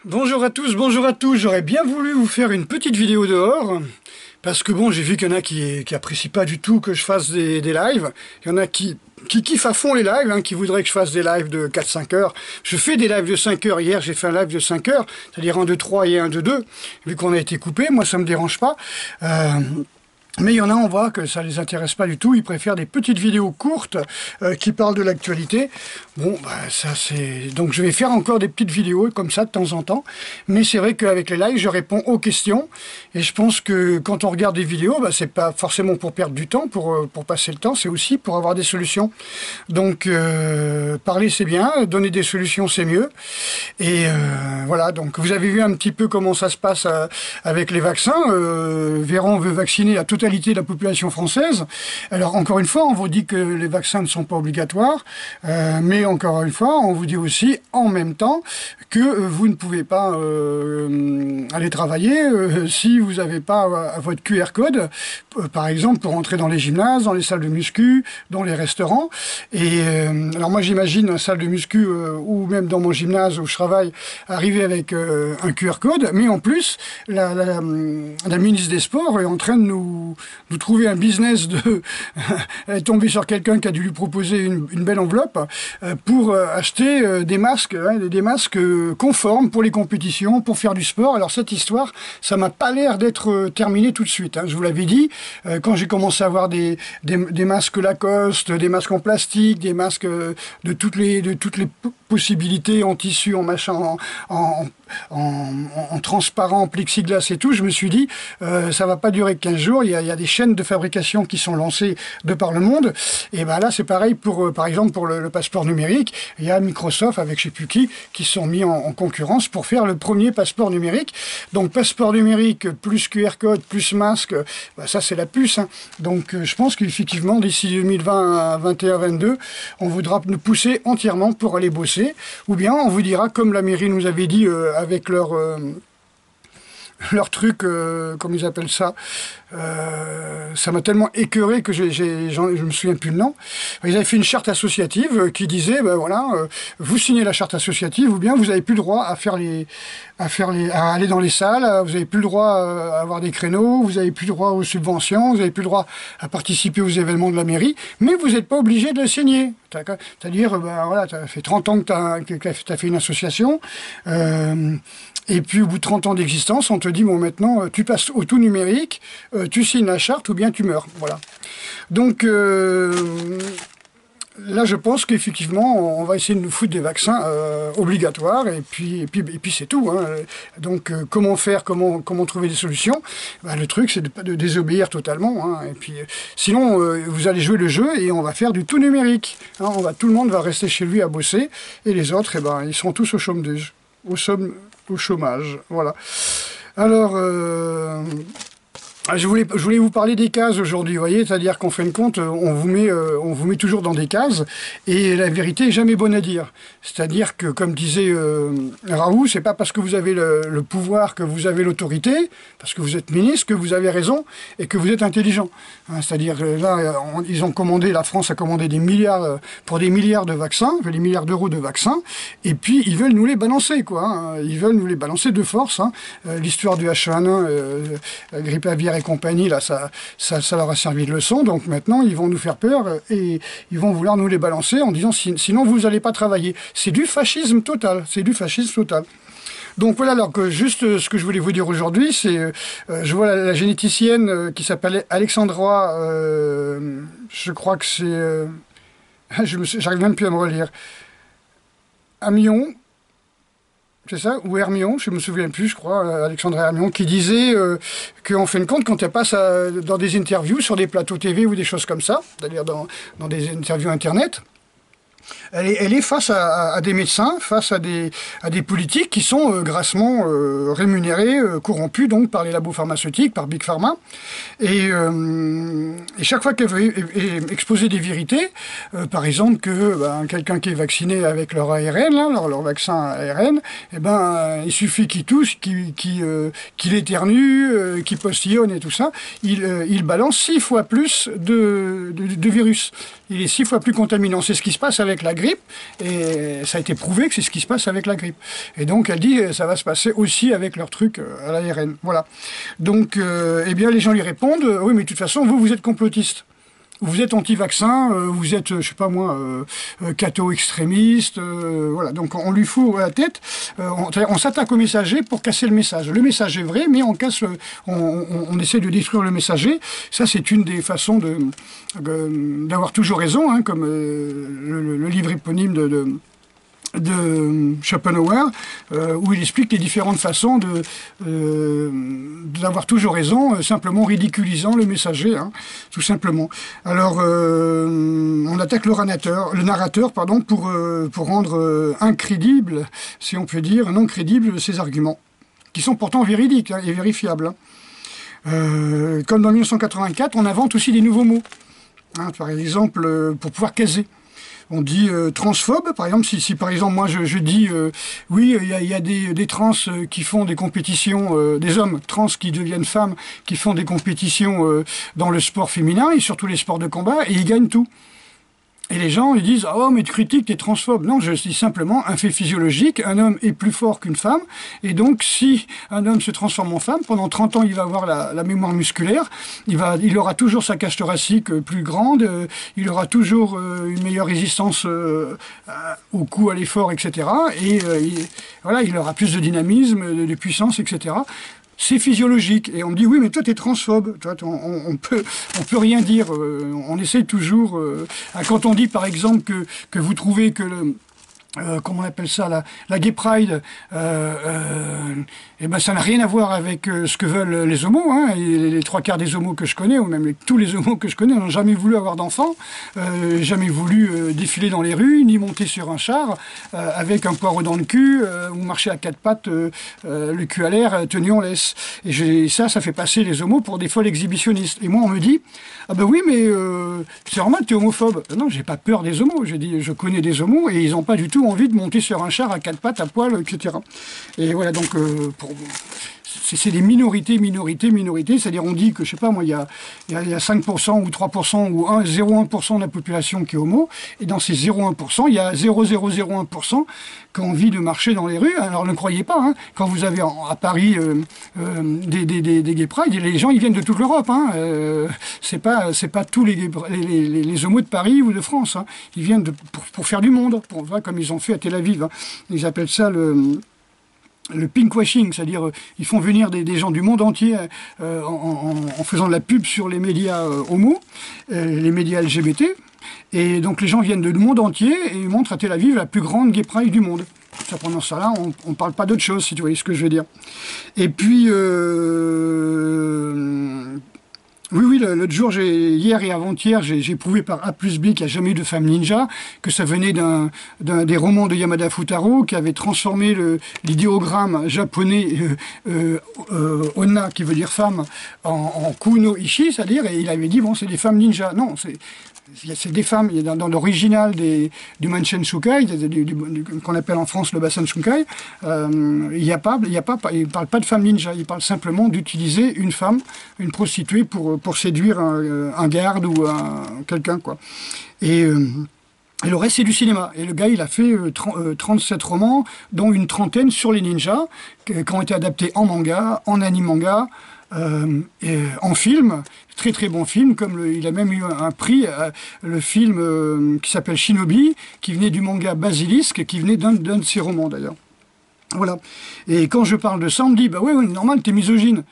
Bonjour à tous, bonjour à tous. J'aurais bien voulu vous faire une petite vidéo dehors, parce que bon, j'ai vu qu'il y en a qui apprécient pas du tout que je fasse des lives. Il y en a qui kiffent à fond les lives, hein, qui voudraient que je fasse des lives de 4-5 heures. Je fais des lives de 5 heures. Hier, j'ai fait un live de 5 heures, c'est-à-dire un de 3 et un de 2. Vu qu'on a été coupé, moi, ça me dérange pas. Mais il y en a, on voit que ça les intéresse pas du tout. Ils préfèrent des petites vidéos courtes qui parlent de l'actualité. Bon, bah, ça c'est... Donc je vais faire encore des petites vidéos comme ça de temps en temps. Mais c'est vrai qu'avec les lives, je réponds aux questions. Et je pense que quand on regarde des vidéos, bah, c'est pas forcément pour perdre du temps, pour passer le temps. C'est aussi pour avoir des solutions. Donc parler c'est bien, donner des solutions c'est mieux. Et voilà, donc vous avez vu un petit peu comment ça se passe avec les vaccins. Véran veut vacciner la totalité de la population française. Alors encore une fois, on vous dit que les vaccins ne sont pas obligatoires, mais encore une fois, on vous dit aussi en même temps que vous ne pouvez pas aller travailler si vous n'avez pas votre QR code, par exemple pour entrer dans les gymnases, dans les salles de muscu, dans les restaurants. Et alors moi j'imagine une salle de muscu ou même dans mon gymnase où je travaille arriver avec un QR code, mais en plus la ministre des Sports est en train de nous trouver un business de... Elle est tombée sur quelqu'un qui a dû lui proposer une belle enveloppe pour acheter des masques, des masques conformes pour les compétitions, pour faire du sport. Alors cette histoire, ça m'a pas l'air d'être terminé tout de suite. Hein. Je vous l'avais dit, quand j'ai commencé à avoir des masques Lacoste, des masques en plastique, des masques de toutes les possibilités en tissu, en machin, en transparent, en plexiglas et tout, je me suis dit, ça va pas durer 15 jours, il y a des chaînes de fabrication qui sont lancées de par le monde, et ben là c'est pareil pour, par exemple, pour le passeport numérique, il y a Microsoft avec je sais plus qui se sont mis en concurrence pour faire le premier passeport numérique. Donc passeport numérique plus QR code plus masque, ben, ça c'est la puce, hein. Donc je pense qu'effectivement d'ici 2020 à 2021-2022, on voudra nous pousser entièrement pour aller bosser, ou bien on vous dira comme la mairie nous avait dit avec leur truc, comme ils appellent ça, ça m'a tellement écœuré que je me souviens plus le nom. Ils avaient fait une charte associative qui disait, ben voilà, vous signez la charte associative, ou bien vous n'avez plus le droit à aller dans les salles, vous n'avez plus le droit à avoir des créneaux, vous n'avez plus le droit aux subventions, vous n'avez plus le droit à participer aux événements de la mairie, mais vous n'êtes pas obligé de le signer. C'est-à-dire, ben voilà, ça fait 30 ans que tu as fait une association, et puis au bout de 30 ans d'existence, on te dit, bon maintenant, tu passes au tout numérique, tu signes la charte ou bien tu meurs. Voilà. Donc là, je pense qu'effectivement, on va essayer de nous foutre des vaccins obligatoires, et puis c'est tout. Hein. Donc comment faire, comment trouver des solutions? Ben, le truc, c'est de désobéir totalement. Hein. Et puis sinon, vous allez jouer le jeu et on va faire du tout numérique. Hein. Tout le monde va rester chez lui à bosser, et les autres, eh ben, ils seront tous au chômage. Au chômage, voilà. Alors, je voulais vous parler des cases aujourd'hui, vous voyez, c'est-à-dire qu'en fin de compte, on vous met toujours dans des cases, et la vérité est jamais bonne à dire. C'est-à-dire que, comme disait Raoult, c'est pas parce que vous avez le pouvoir que vous avez l'autorité, parce que vous êtes ministre, que vous avez raison, et que vous êtes intelligent. Hein, c'est-à-dire que là, la France a commandé des milliards, pour des milliards de vaccins, des milliards d'euros de vaccins, et puis ils veulent nous les balancer, quoi. Hein, ils veulent nous les balancer de force. Hein. L'histoire du H1N1, la grippe aviaire et compagnie, là, ça leur a servi de leçon, donc maintenant ils vont nous faire peur et ils vont vouloir nous les balancer en disant sinon vous n'allez pas travailler. C'est du fascisme total, c'est du fascisme total. Donc voilà, alors que juste ce que je voulais vous dire aujourd'hui, c'est, je vois la généticienne qui s'appelle Alexandra, je crois que c'est, j'arrive même plus à me relire, Amion, c'est ça, ou Hermion, je me souviens plus, je crois, Alexandre Hermion, qui disait qu'en fin de compte, quand elle passe dans des interviews sur des plateaux TV ou des choses comme ça, c'est-à-dire dans des interviews internet, elle est face à des médecins, face à des politiques qui sont grassement rémunérés, corrompus donc par les labos pharmaceutiques, par Big Pharma. Et chaque fois qu'elle veut exposer des vérités, par exemple que quelqu'un qui est vacciné avec leur ARN, là, leur vaccin ARN, il suffit qu'il tousse, qu'il éternue, qu'il postillonne et tout ça, il balance 6 fois plus de virus. Il est 6 fois plus contaminant. C'est ce qui se passe avec la grippe, et ça a été prouvé que c'est ce qui se passe avec la grippe. Et donc elle dit ça va se passer aussi avec leur truc à l'ARN. Voilà. Donc eh bien les gens lui répondent oui mais de toute façon vous êtes complotiste. Vous êtes anti-vaccin, vous êtes, je sais pas moi, catho-extrémiste, voilà. Donc on lui fout à la tête, on s'attaque au messager pour casser le message. Le message est vrai, mais on essaie de détruire le messager. Ça, c'est une des façons d'avoir toujours raison, hein, comme le livre éponyme de Schopenhauer, où il explique les différentes façons d'avoir toujours raison, simplement ridiculisant le messager, hein, tout simplement. Alors, on attaque le narrateur, pour rendre incrédible, si on peut dire, non crédible ses arguments, qui sont pourtant véridiques, hein, et vérifiables. Hein. Comme dans 1984, on invente aussi des nouveaux mots, hein, par exemple, pour pouvoir caser. On dit transphobe, par exemple, si par exemple moi je dis oui, il y a des trans qui font des compétitions, des hommes trans qui deviennent femmes, qui font des compétitions dans le sport féminin et surtout les sports de combat, et ils gagnent tout. Et les gens, ils disent « Oh, mais tu critiques, t'es transphobe ». Non, je dis simplement un fait physiologique. Un homme est plus fort qu'une femme. Et donc, si un homme se transforme en femme, pendant 30 ans, il va avoir la mémoire musculaire. Il aura toujours sa cage thoracique plus grande. Il aura toujours une meilleure résistance au coup, à l'effort, etc. Et voilà, il aura plus de dynamisme, de puissance, etc. C'est physiologique. Et on me dit, oui, mais toi, t'es transphobe. On peut rien dire. On essaie toujours... quand on dit, par exemple, que vous trouvez que comment on appelle ça, la Gay Pride, et ben ça n'a rien à voir avec ce que veulent les homos, hein, et les trois quarts des homos que je connais, ou même tous les homos que je connais, n'ont jamais voulu avoir d'enfants, jamais voulu défiler dans les rues, ni monter sur un char avec un poireau dans le cul, ou marcher à quatre pattes, le cul à l'air, tenu en laisse. Et ça fait passer les homos pour des folles exhibitionnistes. Et moi, on me dit, ah ben oui, mais c'est normal, t'es homophobe. Non, j'ai pas peur des homos. J'ai dit, je connais des homos, et ils n'ont pas du tout envie de monter sur un char à quatre pattes, à poil, etc. Et voilà, donc, c'est des minorités, c'est-à-dire on dit que, je sais pas moi, il y a 5% ou 3% ou 0,1% de la population qui est homo, et dans ces 0,1%, il y a 0,001% qui ont envie de marcher dans les rues. Alors ne croyez pas, hein, quand vous avez à Paris des gay pride, les gens ils viennent de toute l'Europe, hein, c'est pas tous les homos de Paris ou de France, hein, ils viennent pour faire du monde, comme ils ont fait à Tel Aviv, hein. Ils appellent ça le pinkwashing, c'est-à-dire ils font venir des gens du monde entier en faisant de la pub sur les médias homo, les médias LGBT, et donc les gens viennent du monde entier et ils montrent à Tel Aviv la plus grande gay pride du monde. Ça, pendant ça là, on parle pas d'autre chose, si tu vois ce que je veux dire. Et puis oui, l'autre jour, hier et avant-hier, j'ai prouvé par A plus B qu'il n'y a jamais eu de femme ninja, que ça venait des romans de Yamada Futaro, qui avait transformé l'idéogramme japonais Onna, qui veut dire femme, en Kuno Ishi, c'est-à-dire, et il avait dit, bon, c'est des femmes ninja. Non, c'est des femmes, dans l'original du Manchen Shukai, qu'on appelle en France le Basan Shukai, il parle pas de femme ninja, il parle simplement d'utiliser une femme, une prostituée pour séduire un garde ou quelqu'un, quoi. Et le reste, c'est du cinéma. Et le gars, il a fait 37 romans, dont une trentaine sur les ninjas, qui ont été adaptés en manga, en anime-manga, en film, très très bon film, comme il a même eu un prix, le film qui s'appelle Shinobi, qui venait du manga Basilisk, qui venait d'un de ses romans d'ailleurs. Voilà. Et quand je parle de ça, on me dit, bah ouais, normal, t'es misogyne.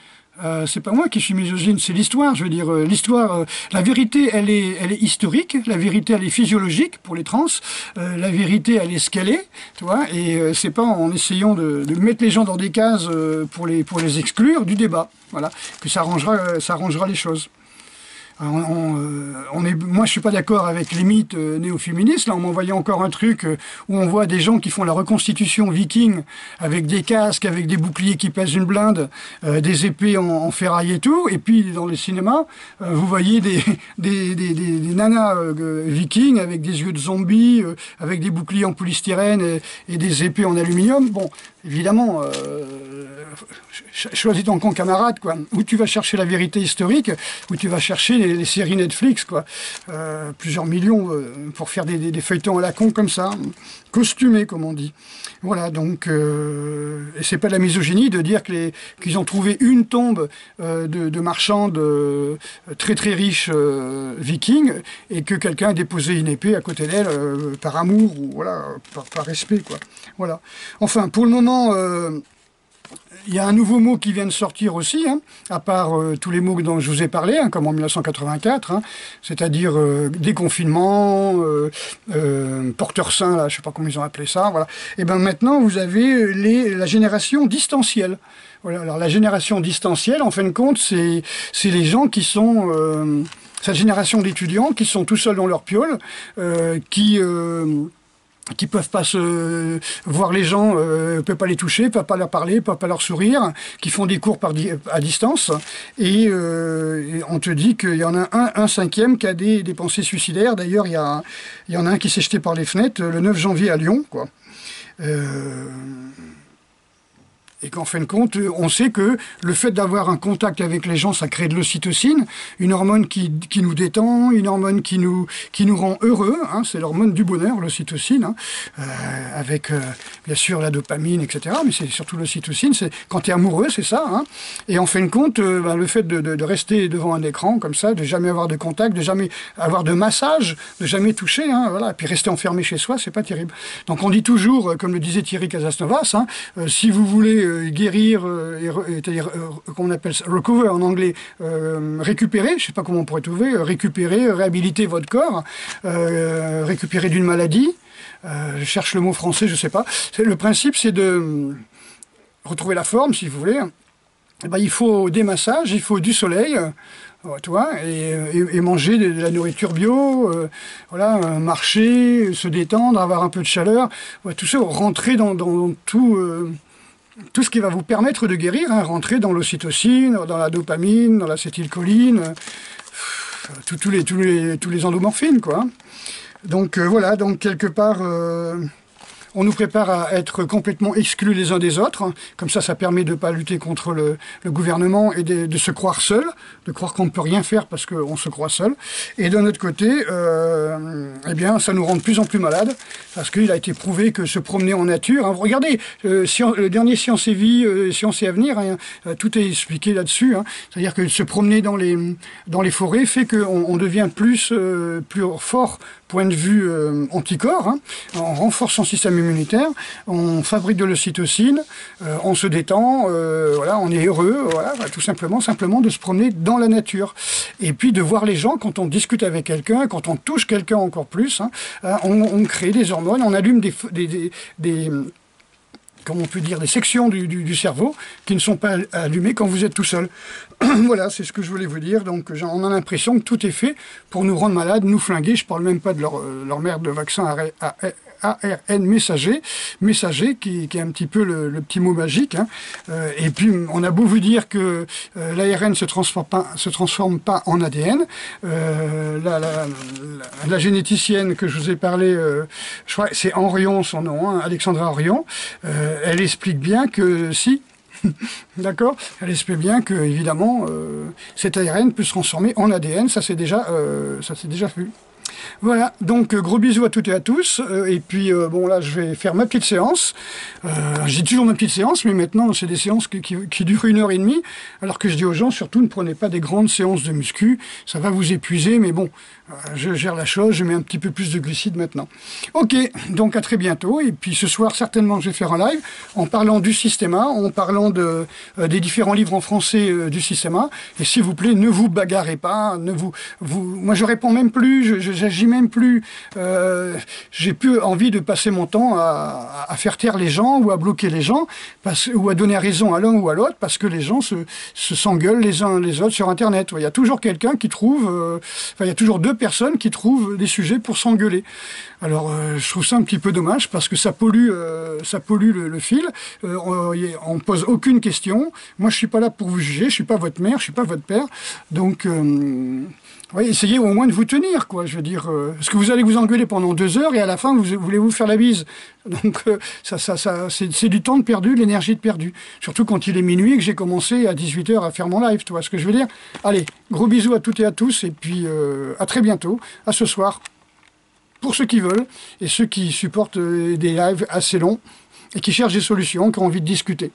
C'est pas moi qui suis misogyne, c'est l'histoire. Je veux dire, l'histoire, la vérité, elle est historique. La vérité, elle est physiologique pour les trans. La vérité, elle est ce qu'elle est, tu vois. Et c'est pas en essayant de mettre les gens dans des cases pour les exclure du débat. Voilà, que ça arrangera les choses. Moi, je suis pas d'accord avec les mythes néo-féministes. Là, on m'envoyait encore un truc où on voit des gens qui font la reconstitution viking avec des casques, avec des boucliers qui pèsent une blinde, des épées en ferraille et tout. Et puis, dans les cinémas, vous voyez des nanas vikings avec des yeux de zombies, avec des boucliers en polystyrène et des épées en aluminium. Bon, évidemment, choisis ton camp, camarade, quoi. Où tu vas chercher la vérité historique, où tu vas chercher les séries Netflix, quoi. Plusieurs millions pour faire des feuilletons à la con comme ça, costumés, comme on dit. Voilà, donc, et c'est pas de la misogynie de dire qu'ils ont trouvé une tombe de marchands très très riches vikings, et que quelqu'un a déposé une épée à côté d'elle par amour, ou voilà, par respect, quoi. Voilà. Enfin, pour le moment, il y a un nouveau mot qui vient de sortir aussi, hein, à part tous les mots dont je vous ai parlé, hein, comme en 1984, hein, c'est-à-dire déconfinement, porteur sain, là, je ne sais pas comment ils ont appelé ça, voilà. Et bien maintenant, vous avez la génération distancielle. Voilà. Alors la génération distancielle, en fin de compte, c'est les gens qui sont... cette génération d'étudiants qui sont tout seuls dans leur piole, qui peuvent pas se voir les gens, peuvent pas les toucher, peuvent pas leur parler, peuvent pas leur sourire, qui font des cours à distance, et on te dit qu'il y en a un cinquième qui a des pensées suicidaires. D'ailleurs, il y en a un qui s'est jeté par les fenêtres le 9 janvier à Lyon, quoi. Et qu'en fin de compte, on sait que le fait d'avoir un contact avec les gens, ça crée de l'ocytocine, une hormone qui nous détend, une hormone qui nous rend heureux, hein, c'est l'hormone du bonheur, l'ocytocine, hein, avec bien sûr la dopamine, etc. Mais c'est surtout l'ocytocine, quand tu es amoureux, c'est ça. Hein. Et en fin de compte, le fait de rester devant un écran comme ça, de jamais avoir de contact, de jamais avoir de massage, de jamais toucher, hein, voilà. Et puis rester enfermé chez soi, c'est pas terrible. Donc on dit toujours, comme le disait Thierry Casasnovas, hein, si vous voulez guérir, c'est-à-dire, comment on appelle ça, recover en anglais, récupérer, je ne sais pas comment on pourrait trouver, récupérer, réhabiliter votre corps, récupérer d'une maladie, je cherche le mot français, je ne sais pas. Le principe, c'est de retrouver la forme, si vous voulez. Et ben, il faut des massages, il faut du soleil, tu vois, et manger de la nourriture bio, voilà, marcher, se détendre, avoir un peu de chaleur, ouais, tout ça, rentrer dans tout ce qui va vous permettre de guérir, hein, rentrer dans l'ocytocine, dans la dopamine, dans l'acétylcholine, tous les endomorphines, quoi. Donc voilà, donc quelque part, on nous prépare à être complètement exclus les uns des autres. Comme ça permet de ne pas lutter contre le gouvernement et de se croire seul, de croire qu'on ne peut rien faire parce qu'on se croit seul. Et d'un autre côté, eh bien, ça nous rend de plus en plus malades parce qu'il a été prouvé que se promener en nature... Hein, regardez, le dernier Science et Vie, Science et Avenir, hein, tout est expliqué là-dessus. Hein, c'est-à-dire que se promener dans les forêts fait qu'on devient plus fort point de vue anticorps, hein, on renforce son système immunitaire, on fabrique de l'ocytocine, on se détend, voilà, on est heureux, voilà, tout simplement de se promener dans la nature. Et puis de voir les gens, quand on discute avec quelqu'un, quand on touche quelqu'un encore plus, hein, on crée des hormones, on allume comment on peut dire, des sections du cerveau qui ne sont pas allumées quand vous êtes tout seul. Voilà, c'est ce que je voulais vous dire. Donc, on a l'impression que tout est fait pour nous rendre malades, nous flinguer. Je ne parle même pas de leur merde de vaccin ARN messager qui est un petit peu le petit mot magique. Hein. Et puis, on a beau vous dire que l'ARN ne se transforme pas en ADN. La généticienne que je vous ai parlé, je crois c'est Henrion son nom, hein, Alexandra Henrion, elle explique bien que si, d'accord, elle explique bien que évidemment cet ARN peut se transformer en ADN, ça c'est déjà vu. Voilà, donc gros bisous à toutes et à tous, et puis bon là je vais faire ma petite séance, j'ai toujours ma petite séance, mais maintenant c'est des séances qui durent 1h30, alors que je dis aux gens surtout ne prenez pas des grandes séances de muscu, ça va vous épuiser, mais bon, je gère la chose, je mets un petit peu plus de glucides maintenant. Ok, donc à très bientôt, et puis ce soir certainement je vais faire un live en parlant du Systéma, en parlant des différents livres en français du Systéma, et s'il vous plaît ne vous bagarrez pas, moi je réponds même plus, j'agis même plus, j'ai plus envie de passer mon temps à faire taire les gens ou à bloquer les gens ou à donner raison à l'un ou à l'autre parce que les gens s'engueulent les uns les autres sur Internet. Il y a toujours quelqu'un qui trouve, il y a toujours deux personnes qui trouvent des sujets pour s'engueuler. Alors je trouve ça un petit peu dommage parce que ça pollue le fil, on pose aucune question. Moi je suis pas là pour vous juger, je suis pas votre mère, je suis pas votre père, donc Oui, essayez au moins de vous tenir, quoi. Je veux dire, parce que vous allez vous engueuler pendant 2 heures et à la fin, vous voulez vous faire la bise. Donc, c'est du temps de perdu, de l'énergie de perdu. Surtout quand il est minuit et que j'ai commencé à 18 heures à faire mon live, tu vois ce que je veux dire? Allez, gros bisous à toutes et à tous, et puis à très bientôt, à ce soir, pour ceux qui veulent, et ceux qui supportent des lives assez longs, et qui cherchent des solutions, qui ont envie de discuter.